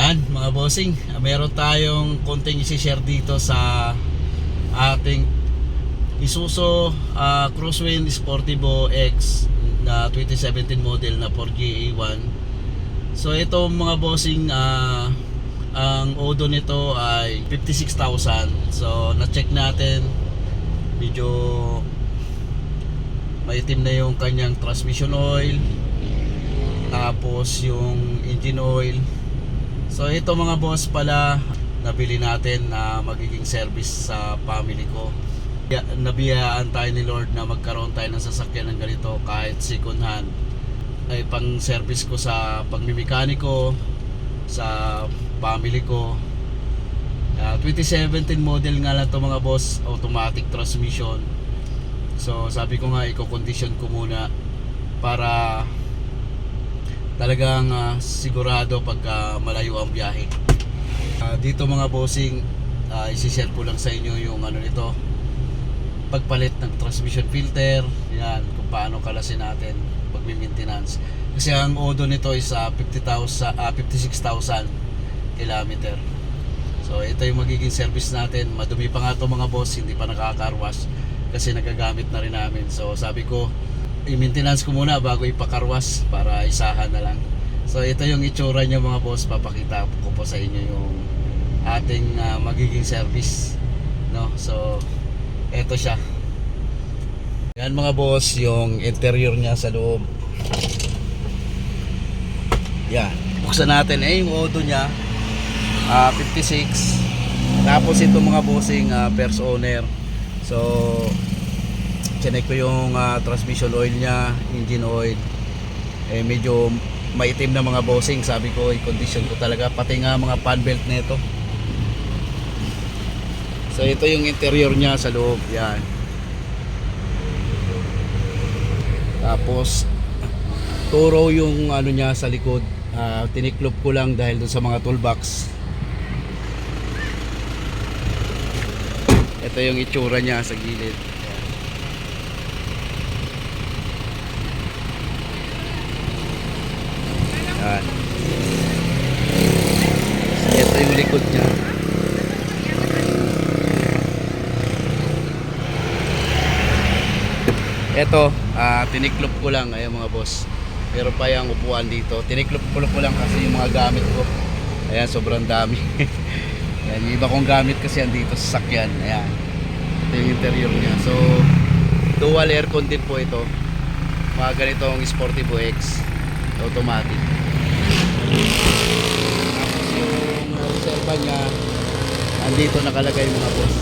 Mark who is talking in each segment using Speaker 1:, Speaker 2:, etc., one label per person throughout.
Speaker 1: Yan mga bossing, meron tayong konting isi-share dito sa ating Isuzu Crosswind Sportivo X na 2017 model na 4GA1. So ito mga bossing, ang odo nito ay 56,000. So na-check natin, medyo maitim na yung kanyang transmission oil, tapos yung engine oil. So ito mga boss pala nabili natin na magiging service sa family ko. Nabiyaan tayo ni Lord na magkaroon tayo ng sasakyan ng ganito kahit second hand, ay pang service ko sa pagmimekaniko sa family ko. 2017 model nga lang to mga boss, automatic transmission. So sabi ko nga i-condition ko muna para talagang sigurado pagka malayo ang biyahe. Dito mga bossing, isi-share ko lang sa inyo yung ano nito, pagpalit ng transmission filter, yan, kung paano kalasin natin pag may maintenance. Kasi ang odo nito is 56,000 kilometer. So ito yung magiging service natin. Madumi pa nga to mga boss, hindi pa nakaka-carwash kasi nagagamit na rin namin. So sabi ko i-maintenance ko muna bago ipakarwas para isahan na lang. So ito yung itsura niya mga boss, papakita ko po sa inyo yung ating magiging service, no? So ito siya. Yan mga boss, yung interior niya sa loob. Yan, buksan natin. Yung odo niya 56. Tapos ito mga bossing, first owner. So chinek ko yung transmission oil niya, engine oil. Medyo maitim na mga bossing. Sabi ko i-condition ko talaga, pati nga mga fan belt nito. So ito yung interior niya sa loob, yan. Tapos turo yung ano niya sa likod. Tiniklop ko lang dahil dun sa mga toolbox. Ito yung itsura niya sa gilid. Yan. Ito yung likod niya. Ito, tiniklop ko lang, ayan mga boss. Pero pa yung upuan dito, tiniklop ko lang kasi yung mga gamit ko, ayan, sobrang dami. Ayan, yung iba kong gamit kasi andito sa sakyan. Ayan, ito yung interior niya. So dual aircon din po ito, mga ganitong Sportivo X automatic. Tapos yung reserva niya andito nakalagay mga boss.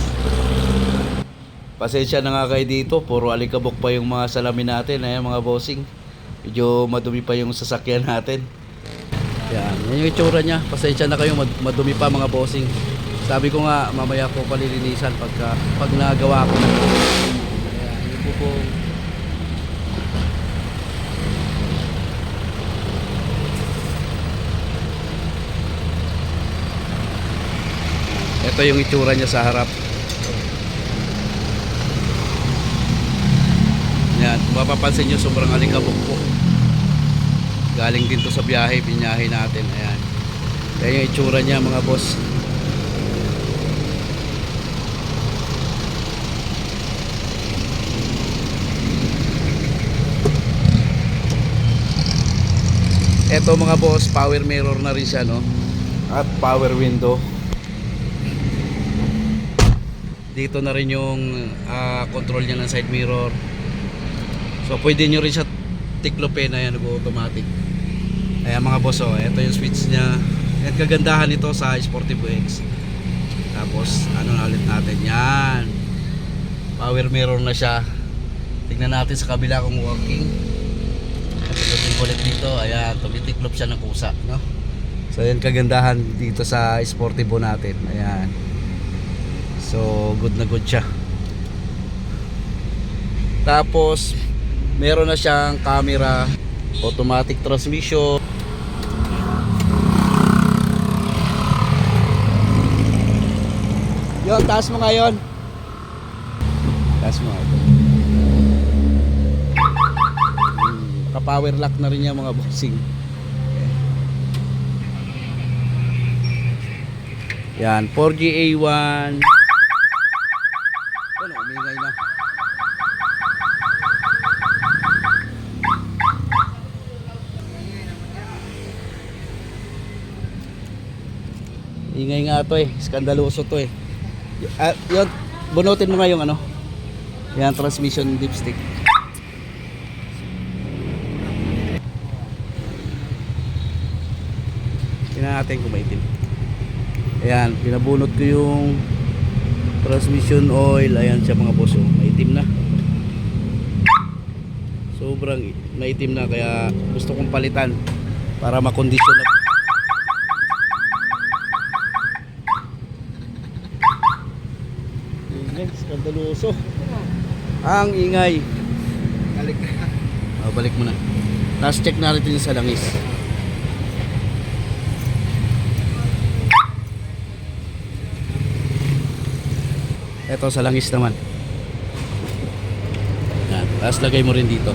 Speaker 1: Pasensya na nga kayo dito, puro alikabok pa yung mga salamin natin. Ayan mga bossing, medyo madumi pa yung sasakyan natin. Yan, yan yung itsura nya. Pasensya na kayo, madumi pa mga bossing. Sabi ko nga mamaya ko palilinisan pag nagawa ko na. Ayan, yung bubong. Ito yung itsura nya sa harap. Yan, mapapansin nyo sobrang alikabok po. Galing din to sa biyahe, binyahe natin. Ayan, yan yung itsura nya mga boss. Ito mga boss, power mirror na rin siya, no? At power window. Dito na rin yung control nya ng side mirror. So pwede nyo rin siya tiklopin. Ayan, nag-automatic. Ayan mga boss, ito yung switch nya. At kagandahan nito sa Sportivo X. Tapos ano na ulit natin, yan, power mirror na siya. Tignan natin sa kabila kung working. Pinutin ulit dito. Ayan, tumitiklop siya ng kusa, no? So yan kagandahan dito sa Sportivo natin. Ayan, so good na good siya. Tapos meron na siyang camera, automatic transmission. Yon, taas mo ngayon. Taas mo. Ka-power lock na rin yan mga bossing. Yan, 4GA1. Ano, umingay na. Ingay nga to eh, skandaloso to eh. Yun, bunutin mo nga yung ano. Yan, transmission dipstick. Tingnan natin kung maitim. Ayan, pinabunot ko yung transmission oil. Ayan siya mga boss, oh, maitim na. Sobrang maitim na, kaya gusto kong palitan para makondisyon na. Ingay, skandaloso. Ang ingay.
Speaker 2: Balik na.
Speaker 1: Balik mo na. Tapos check na rin yung sa langis. Ito sa langis naman. Yan. Tapos lagay mo rin dito.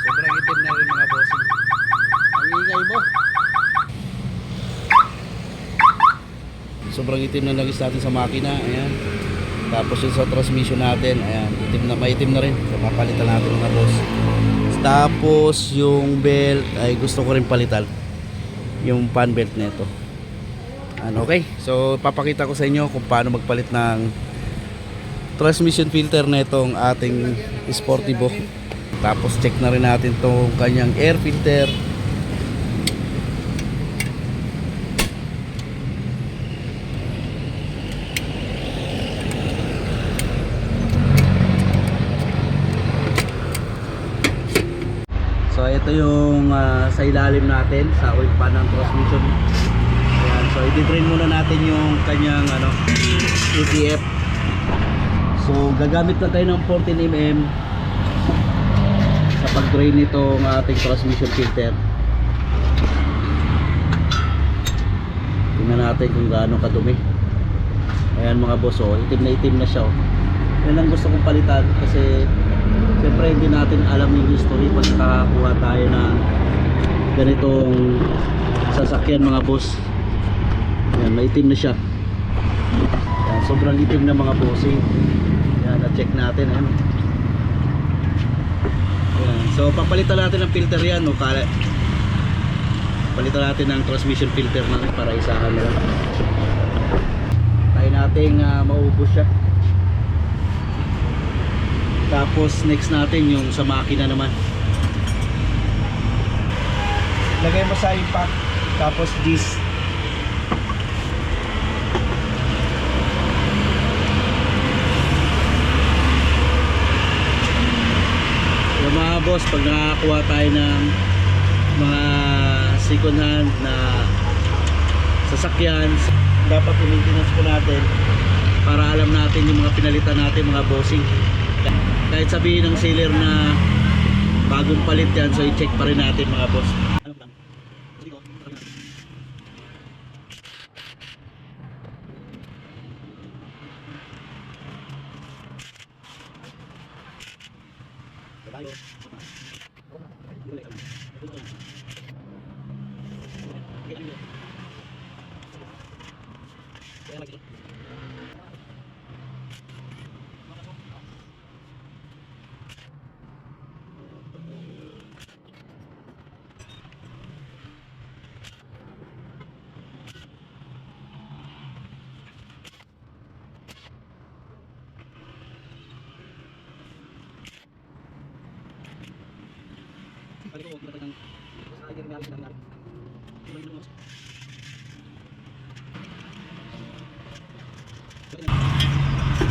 Speaker 1: Sobrang itim na rin mga bossing. Ang ingay mo. Sobrang itim na langis natin sa makina. Ayan. Tapos yung sa transmission natin, ayan, itim na, maitim na rin. So papalitan natin mga boss. Tapos yung belt ay gusto ko rin palitan. Yung fan belt nito. Ano, okay? So papakita ko sa inyo kung paano magpalit ng transmission filter nitong ating Sportivo. Tapos check na rin natin tong kanyang air filter. So ito yung sa ilalim natin sa oil pan ng transmission. Ayan, so i-drain muna natin yung kanyang ano, ATF. So gagamit na tayo ng 14mm sa pag-drain nitong ating transmission filter. Tingnan natin kung gaano kadumi. Ayan mga boss, oh, itim na siya, oh. Yan ang gusto kong palitan kasi siyempre hindi natin alam yung history pag nakakuha tayo ng ganitong sasakyan mga boss. Yan, maitim na siya. Yan, sobrang itim na mga bossing. Yan, na-check natin. Yan. Yan. So papalitan natin ng filter yan, no? Palitan natin ng transmission filter natin para isahan na lang. Tayo nating maubos siya. Tapos next natin yung sa makina naman. Lagay mo sa impact. Tapos this. Yung mga boss, pag nakakuha tayo ng mga second hand na sasakyan, dapat i-maintenance po natin para alam natin yung mga pinalitan natin mga bossing. Kahit sabihin ng seller na bagong palit yan, so i-check pa rin natin mga boss.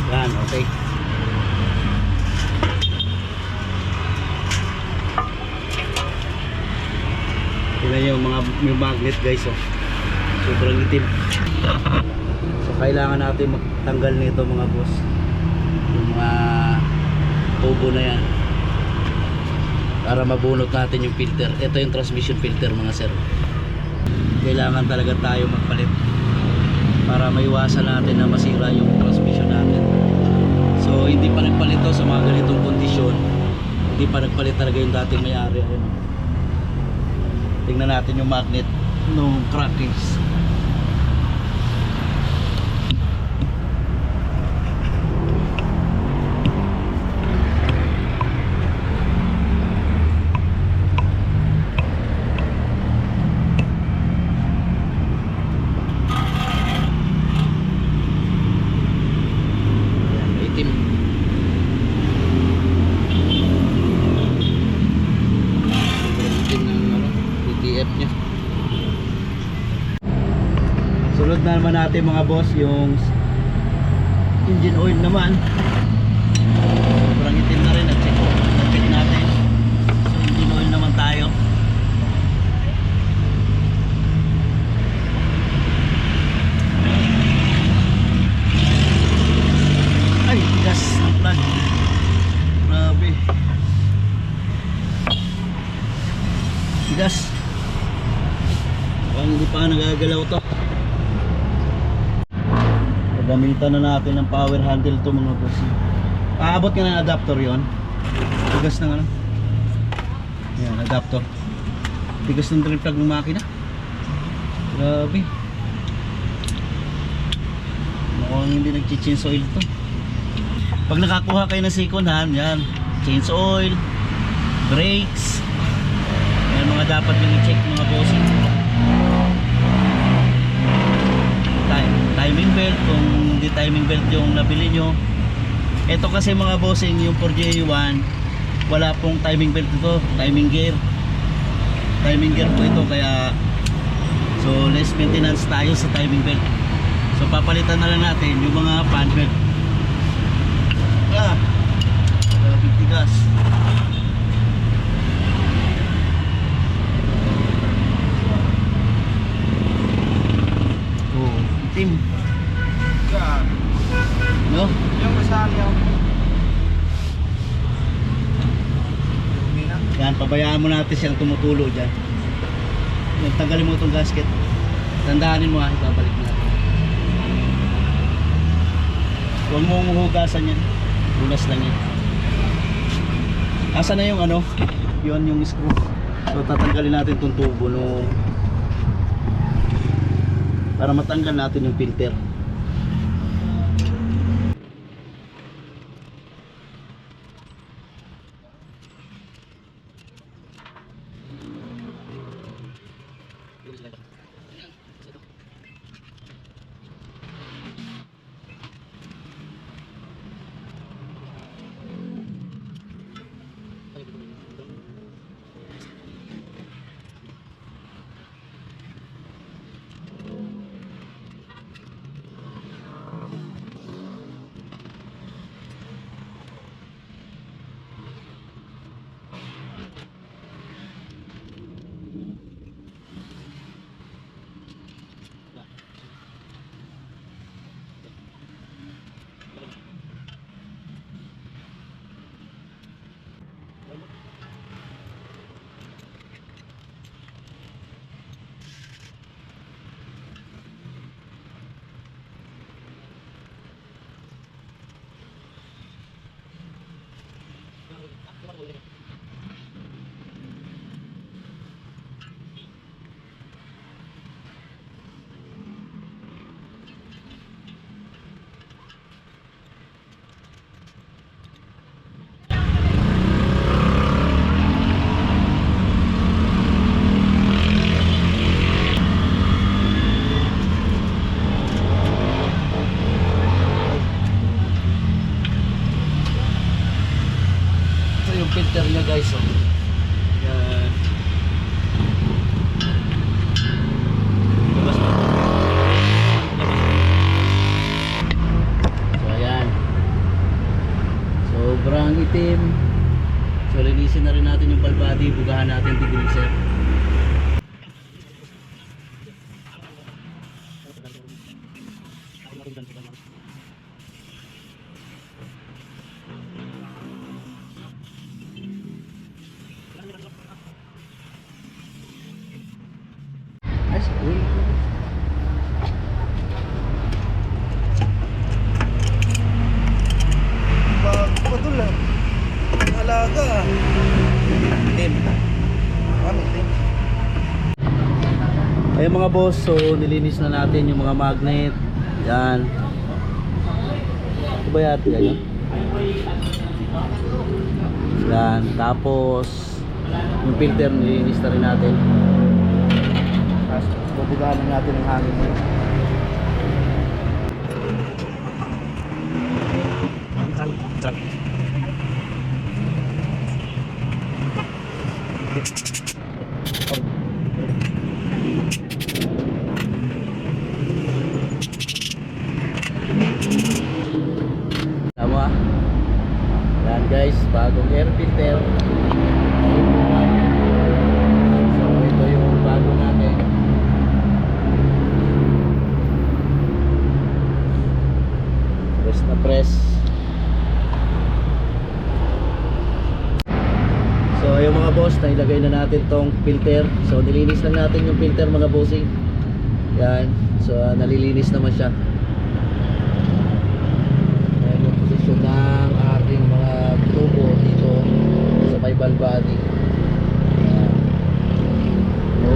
Speaker 1: Yan, okay. Tingnan yung mga may magnet guys, oh. Sobrang itim. So kailangan natin magtanggal nito mga boss. Yung mga tubo na yan. Para mabunot natin yung filter. Ito yung transmission filter mga sir. Kailangan talaga tayo magpalit para maiwasan natin na masira yung transmission natin. So hindi pa nagpalit to sa mga ganitong kondisyon. kondisyon. Hindi pa nagpalit talaga yung dating may-ari. Ayun. Tingnan natin yung magnet ng crackings. Ayan, itim. Itim ng ano, DTF nya. Sunod na naman natin mga boss yung engine oil naman. Sobrang itim na rin, nag-check natin. So engine oil naman tayo. Ay, gas ng plug. Grabe. Gas. Parang hindi pa nagagalaw to. Gamitan na natin ng power handle to mga boss. Paabot nga ng adapter yon. Tigas ng ano. Yan, adapter. Tigas ng drain plug ng makina. Grabe. Mukhang hindi nag-change oil to. Pag nakakuha kayo ng second hand, yan, change oil, brakes, yan mga dapat yung i-check mga bossing. Timing belt, kung hindi timing belt yung nabili nyo. Ito kasi mga bossing, yung 4J1 wala pong timing belt ito, timing gear po ito, kaya so less maintenance tayo sa timing belt. So papalitan na lang natin yung mga fan belt. Tigas. Oh, itim.
Speaker 2: Yan.
Speaker 1: No?
Speaker 2: Yung kasali ako.
Speaker 1: Yan, pabayaan mo natin siyang tumutulo dyan. Yan, tanggalin mo itong gasket. Tandaanin mo ha, ibabalik natin. Huwag mong hugasan yan. Bulas lang yan. Asa na yung ano? Yun yung screw. So tatanggalin natin itong tubo no, para matanggal natin yung filter. Filter niya guys, oh. Yan. Labas mo. So ayan. Sobrang itim. So linisin na rin natin yung valve body, bugahan natin degreaser.
Speaker 2: Bago pa doon lang. talaga. Team. Ano, team?
Speaker 1: Ayun mga boss, so nilinis na natin yung mga magnet. Yan. Ito ba yata yan? Yan. Tapos yung filter nilinis na rin natin. Tapos bubugahan na natin ang hangin mo. Tama. Yan guys, bagong air filter. So ito yung bago natin. Press na press. So yung mga boss, nailagay na natin tong filter. So nilinis lang natin yung filter mga bossing. Yan. So nalilinis naman siya. Ayan yung posisyon ng ating mga tubo dito sa may valve body. Ayan.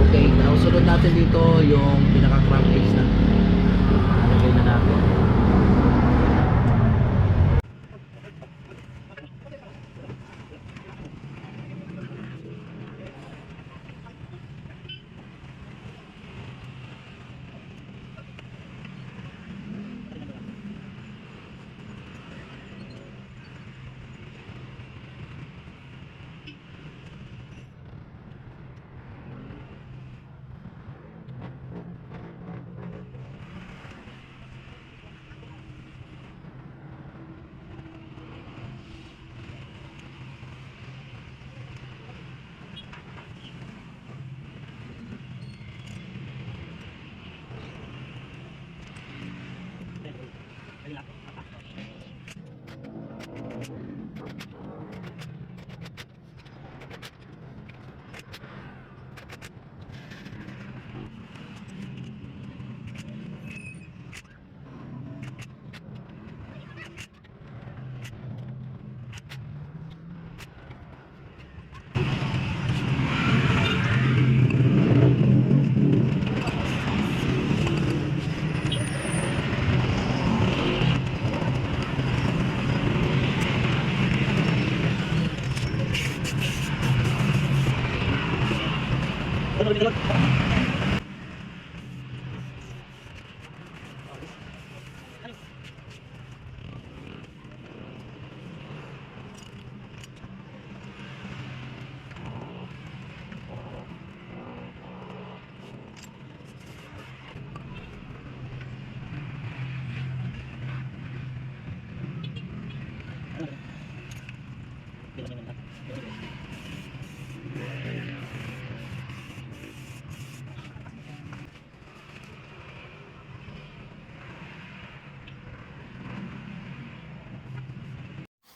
Speaker 1: Okay, now sunod natin dito yung pinaka crankcase na. Nalagay na natin.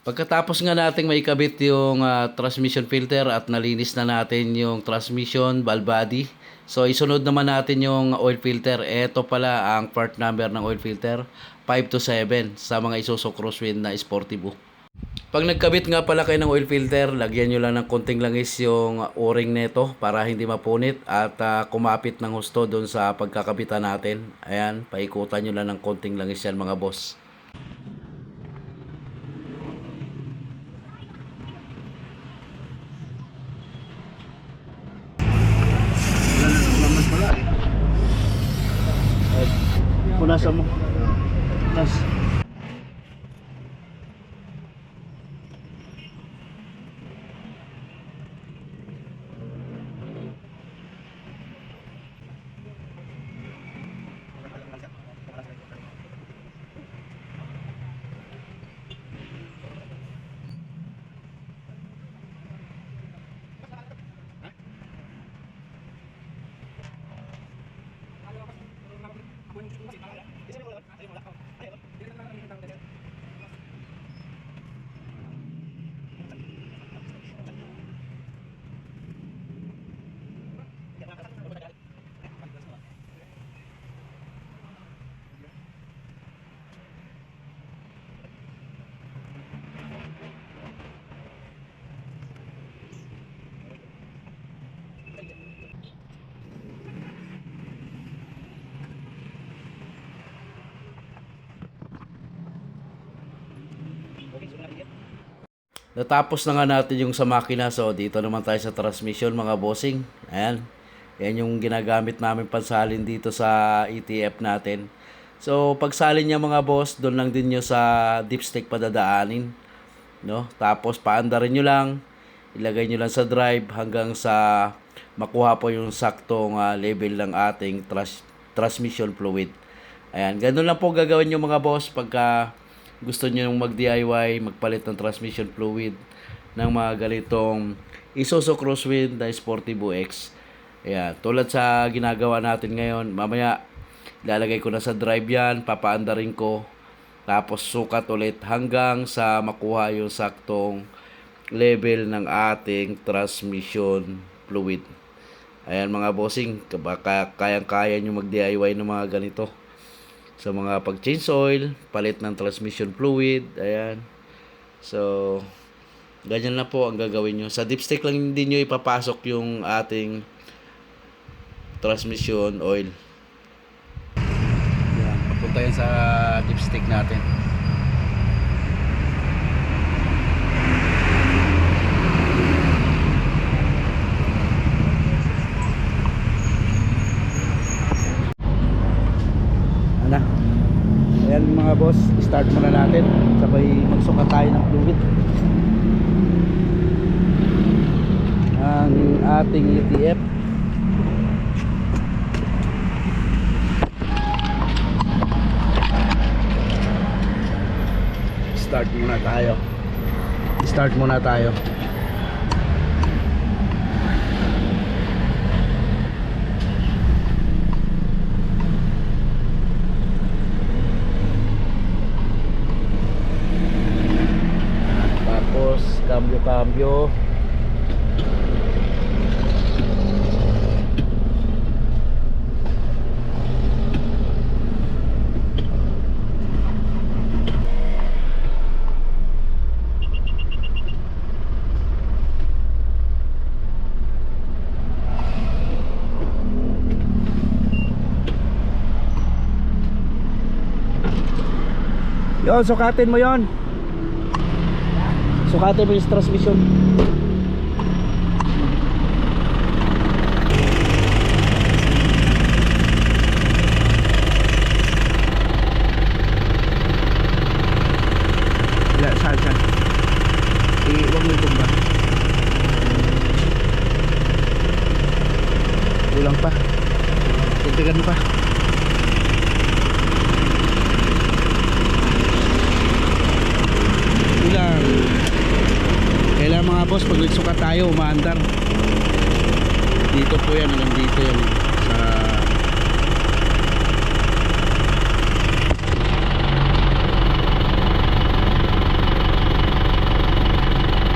Speaker 1: Pagkatapos nga nating maikabit yung transmission filter at nalinis na natin yung transmission valve body, so isunod naman natin yung oil filter. Ito pala ang part number ng oil filter, 5 to 7 sa mga Isuzu Crosswind na Sportivo. Pag nagkabit nga pala kayo ng oil filter, lagyan nyo lang ng konting langis yung o-ring neto para hindi mapunit at kumapit ng husto doon sa pagkakabitan natin. Ayan, paikutan nyo lang ng konting langis yan mga boss.
Speaker 2: Naman pala eh.
Speaker 1: Punasan mo. Punas. Natapos na nga natin yung sa makina. So, dito naman tayo sa transmission mga bossing. Ayan. Yan yung ginagamit namin pansalin dito sa ETF natin. So, pagsalin niya mga boss, doon lang din nyo sa dipstick padadaanin. No? Tapos, paandarin nyo lang. Ilagay nyo lang sa drive hanggang sa makuha po yung saktong level ng ating transmission fluid. Ayan. Ganun lang po gagawin nyo mga boss pagka gusto nyo mag-DIY, magpalit ng transmission fluid ng mga ganitong Isuzu Crosswind na Sportivo X. Ayan, tulad sa ginagawa natin ngayon, mamaya ilalagay ko na sa drive yan, papaandarin ko, tapos sukat ulit hanggang sa makuha yung saktong level ng ating transmission fluid. Ayan mga bossing, kayang-kaya nyo mag-DIY ng mga ganito. Sa mga pag-change oil, palit ng transmission fluid, ayan. So, ganyan na po ang gagawin nyo. Sa dipstick lang hindi nyo ipapasok yung ating transmission oil. Ayan, papunta yan sa dipstick natin. Ano? Ayan mga boss, start muna natin. Sabay magsukat tayo ng fluid. Ang ating ETF. Start muna tayo. Start muna tayo. Tapos cambio. Yon, sukatin mo yon. Sukatin mo yung transmission. Saan? Huwag mo itumba. Kulang pa. Tintigan pa. Kailangan mga boss, pag nagsukat tayo, umaandar. Dito po yan, hanggang dito yan.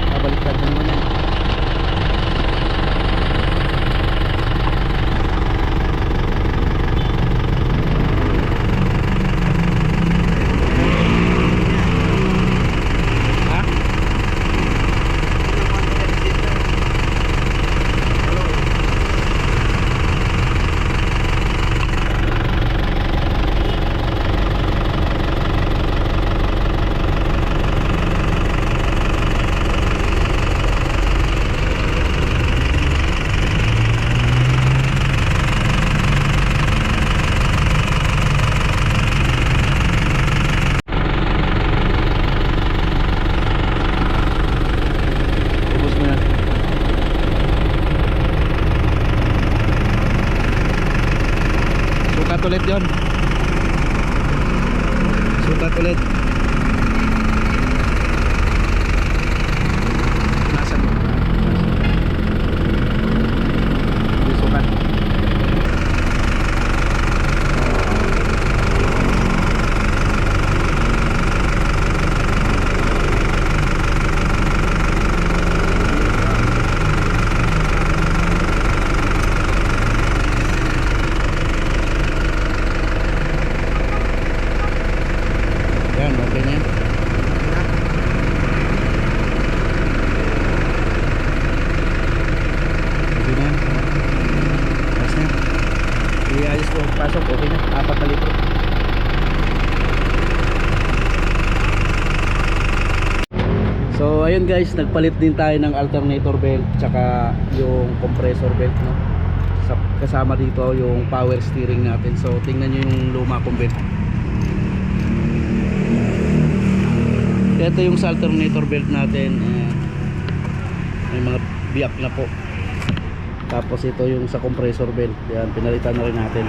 Speaker 1: Sa baliktad naman yan. Sukat ulit yun. Sukat ulit. Nasaan mo? Sukat. Yan. So ayun guys, nagpalit din tayo ng alternator belt tsaka yung compressor belt, no? Kasama dito yung power steering natin. So tingnan nyo yung luma kong belt. Ito yung sa alternator belt natin. May mga biyak na po. Tapos ito yung sa compressor belt. Yan, pinalitan na rin natin.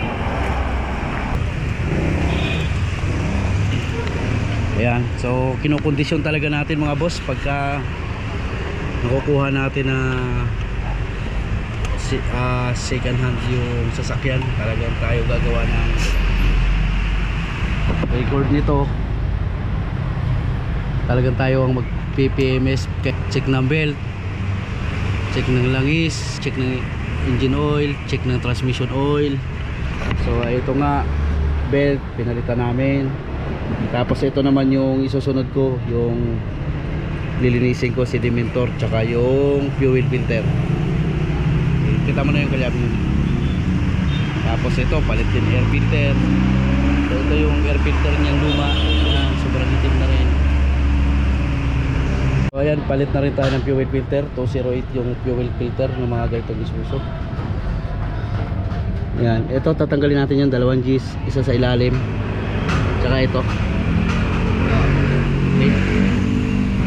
Speaker 1: Ayan, so kinokondisyon talaga natin mga boss pagka nakukuha natin na second hand yung sasakyan. Talagang tayo gagawa ng record nito. Talagang tayo ang mag PPMS, check ng belt, check ng langis, check ng engine oil, check ng transmission oil. So ito nga, belt pinalitan namin. Tapos ito naman yung isusunod ko, yung lilinisin ko sedimentor tsaka yung fuel filter. Kita mo na yung kalyap yun. Tapos ito palit din air filter. So ito yung air filter niyang luma na sobrang itim na rin. So ayan, palit na rin tayo ng fuel filter. 208 yung fuel filter ng mga ganitong Isuzu. Ayan, ito tatanggalin natin yung dalawang Gs, isa sa ilalim tsaka ito. Okay.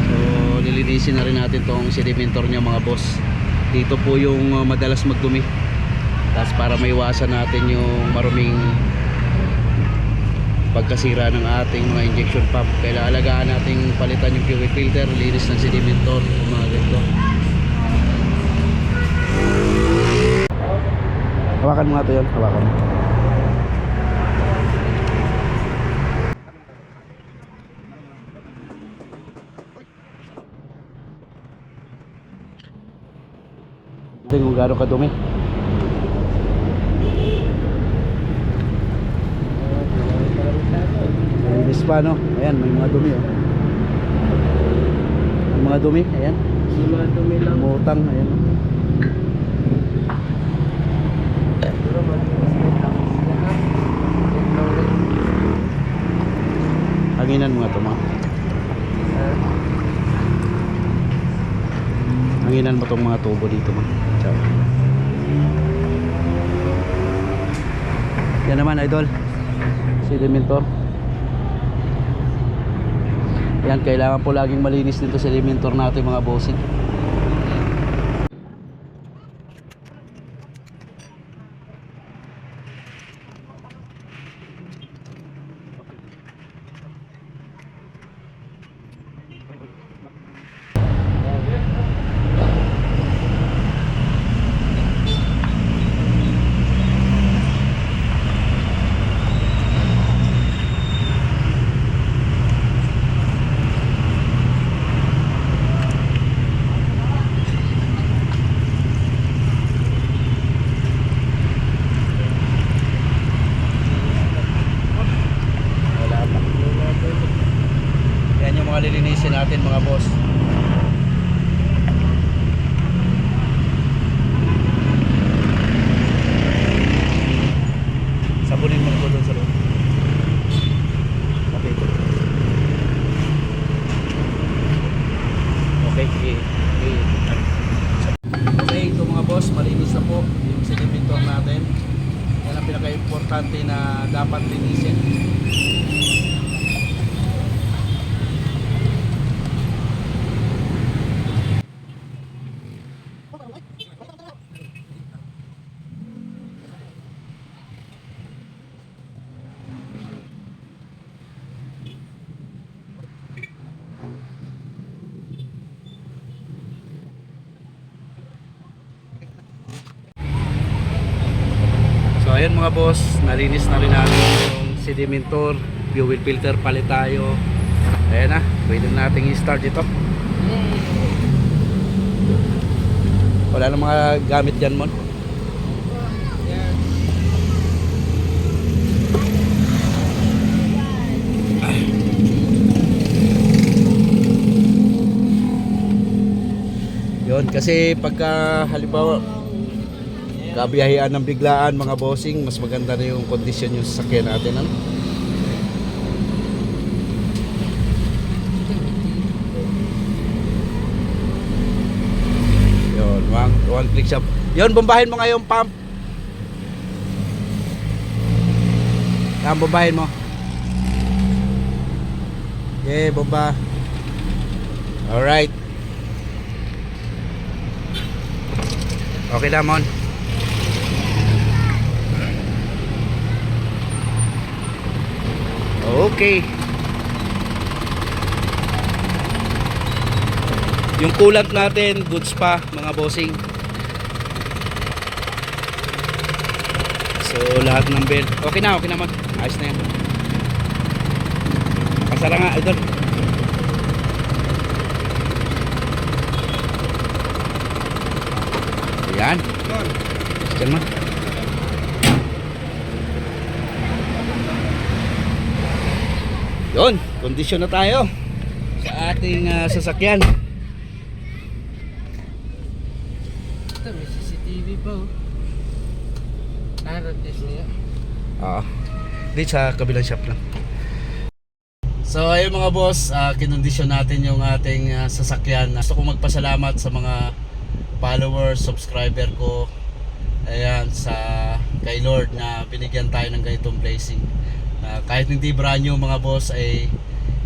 Speaker 1: So nilinisin na rin natin tong sedimentor niya mga boss. Dito po yung madalas magdumi. Tapos para maiwasan natin yung maruming pagkasira ng ating mga injection pump, kailangan alagaan nating palitan yung fuel filter, linis ng sedimentor, mga ganito. Hawakan mo nga ito yun, hawakan mo. Ito yung gano'ng kadumi. Linis pa, no? Ayan, may mga dumi, oh. May mga dumi, ayan.
Speaker 2: May mga dumi lang.
Speaker 1: Umutang, ayan. Hanginan mo nga ito, mga. Hanginan mo itong mga tubo dito, mga. Ciao. Yan naman, idol. Sedimentor. Yan, kailangan po laging malinis dito sa sedimentor natin mga bossing. Lilinisin natin mga boss. Sabunin mo ko doon sa loob. Okay. Okay, ito mga boss, malinis na po yung sedimentor natin. Yan ang pinaka-importante na dapat linisin. So ayun mga boss, nalinis na rin natin yung sedimentor, fuel filter, palit tayo. Ayan na, pwede natin i-start ito. Wala na mga gamit dyan mo. Yun, kasi pagka halimbawa kabiyahean ng biglaan mga bossing, mas maganda na yung kondisyon yung sasakyan natin, ano? electric shop. Yun, bombahin mo nga yung pump. Yan, bombahin mo. Okay, bomba. Alright. Okay na, Mon. Okay. Yung coolant natin, goods pa, mga bossing. So, lahat ng belt. Okay na, Mon. Ayos na yan. Pasara nga, idol. Ayan. Diyan mo. Yun, kondisyon na tayo sa ating sasakyan.
Speaker 3: Ito, may CCTV pa oh. Nakarates niya.
Speaker 1: Oo. Dito sa kabilang shop lang. So ayun mga boss, kinondisyon natin yung ating sasakyan. Gusto kong magpasalamat sa mga followers, subscriber ko. Ayan, kay Lord na binigyan tayo ng ganitong blessing. Kahit hindi brand new mga boss, ay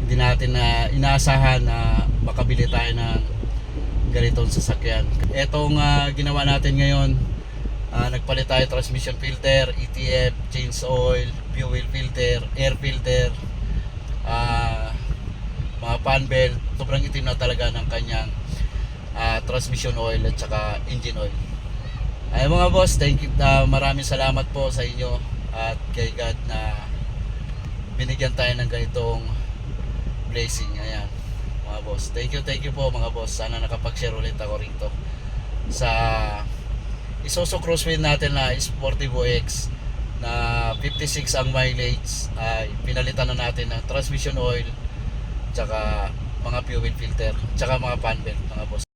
Speaker 1: hindi natin inaasahan na makabili tayo ng ganitong sasakyan. Etong ginawa natin ngayon, nagpalit tayo transmission filter, ETF, change oil, fuel filter, air filter, mga fan belt. Sobrang itim na talaga ng kanyang transmission oil at saka engine oil. Ay mga boss, thank you, maraming salamat po sa inyo at kay God na binigyan tayo ng ganitong blessing. Ayan mga boss, thank you po mga boss. Sana nakapag-share ulit ako rito sa Isuzu Crosswind natin na Sportivo X na 56 ang mileage. Ay pinalitan na natin ng transmission oil tsaka mga fuel filter tsaka mga fan belt mga boss.